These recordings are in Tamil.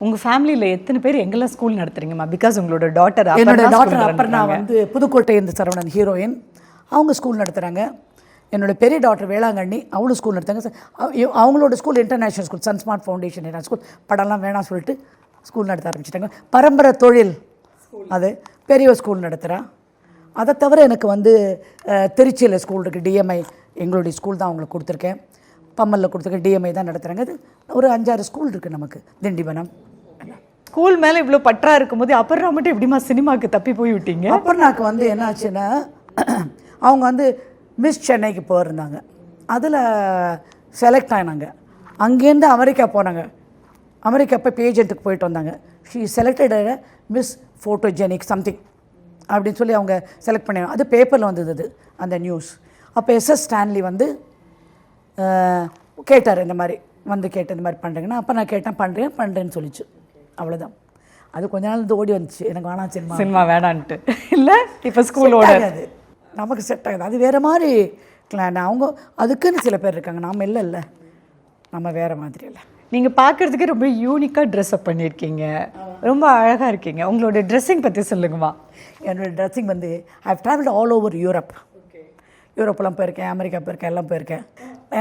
உங்கள் ஃபேமிலியில் எத்தனை பேர் எங்கெல்லாம் ஸ்கூல் நடத்துறீங்கம்மா? பிகாஸ் உங்களோட டாட்டர் என்னோட டாட்டர் அப்பர்ணா வந்து புதுக்கோட்டை இந்த சரவணன் ஹீரோயின், அவங்க ஸ்கூல் நடத்துகிறாங்க. என்னோட பெரிய டாக்டர் வேளாங்கண்ணி, அவளும் ஸ்கூல் நடத்துறாங்க. அவங்களோட school international school, sun smart foundation என்ன ஸ்கூல். படம்லாம் வேணாம் சொல்லிட்டு ஸ்கூல் நடத்த ஆரம்பிச்சிட்டாங்க. பரம்பரை தொழில் அது பெரிய ஸ்கூல் நடத்துகிறா. அதை தவிர எனக்கு வந்து திருச்சியில் ஸ்கூல் இருக்குது, டிஎம்ஐ எங்களுடைய ஸ்கூல் தான் அவங்களுக்கு கொடுத்துருக்கேன். பம்மலில் கொடுத்துருக்கேன், டிஎம்ஐ தான் நடத்துகிறாங்க. அது ஒரு 5-6 ஸ்கூல் இருக்குது நமக்கு திண்டிவனம். ஸ்கூல் மேலே இவ்வளோ பற்றா இருக்கும்போது அப்புறம் மட்டும் எப்படிமா சினிமாவுக்கு தப்பி போய் விட்டீங்க? அப்புறம்னாக்கு வந்து என்ன ஆச்சுன்னா, அவங்க வந்து மிஸ் சென்னைக்கு போயிருந்தாங்க. அதில் செலக்ட் ஆனாங்க. அங்கேருந்து அமெரிக்கா போனாங்க. அமெரிக்கா போய் பேஜெண்ட்டுக்கு போயிட்டு வந்தாங்க. She selected miss photogenic something அப்படின்னு சொல்லி அவங்க செலக்ட் பண்ணாங்க. அது பேப்பரில் வந்தது அது அந்த நியூஸ். அப்போ எஸ்எஸ் ஸ்டான்லி வந்து கேட்டார், இந்த மாதிரி வந்து கேட்டு இந்த மாதிரி பண்ணுறீங்கன்னா. அப்போ நான் கேட்டேன், பண்ணுறேன்னு சொல்லிச்சு. அவ்வளோதான். அது கொஞ்ச நாள் இருந்து ஓடி வந்துச்சு, எனக்கு வேணாம் சினிமா வேணான்ட்டு. இல்லை இப்போ ஸ்கூலோட அது நமக்கு செட் ஆகுது. அது வேறு மாதிரி கிளான். அவங்க அதுக்குன்னு சில பேர் இருக்காங்க, நாம் இல்லை, நம்ம வேறு மாதிரி இல்லை. நீங்கள் பார்க்குறதுக்கு ரொம்ப யூனிக்காக ட்ரெஸ்அப் பண்ணியிருக்கீங்க, ரொம்ப அழகாக இருக்கீங்க. உங்களோட ட்ரெஸ்ஸிங் பற்றி சொல்லுங்கம்மா. என்னோடய ட்ரெஸ்ஸிங் வந்து I have travelled all over Europe. யூரோப்பெலாம் போயிருக்கேன், அமெரிக்கா போயிருக்கேன், எல்லாம் போயிருக்கேன்.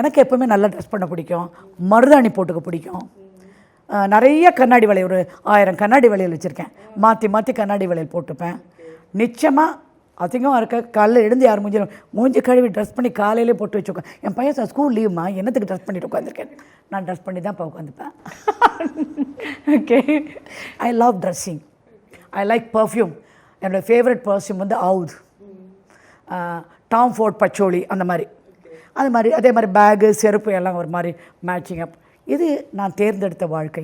எனக்கு எப்போவுமே நல்லா ட்ரெஸ் பண்ண பிடிக்கும், மருதாணி போட்டுக்க பிடிக்கும். நிறைய கண்ணாடி வளையல், ஒரு 1000 கண்ணாடி வளையல் வச்சுருக்கேன். மாற்றி கண்ணாடி வளையல் போட்டுப்பேன். நிச்சயமாக அதிகமாக இருக்க காலையில் எழுந்து யார் மூஞ்சி கழுவி ட்ரெஸ் பண்ணி காலையிலே போட்டு வச்சுருக்கேன். என் பையன் ஸ்கூல் லீவுமா, என்னத்துக்கு ட்ரெஸ் பண்ணிட்டு உட்காந்துருக்கேன். நான் ட்ரெஸ் பண்ணி தான் இப்போ உட்காந்துப்பேன். Okay, I love dressing. I like perfume. என்னோடய ஃபேவரட் பர்ஃப்யூம் வந்து அவுத், டாம் ஃபோர்ட் பச்சோலி, அந்த மாதிரி. அது மாதிரி அதே மாதிரி பேகு, செருப்பு எல்லாம் ஒரு மாதிரி மேட்சிங் அப். இது நான் தேர்ந்தெடுத்த வாழ்க்கை.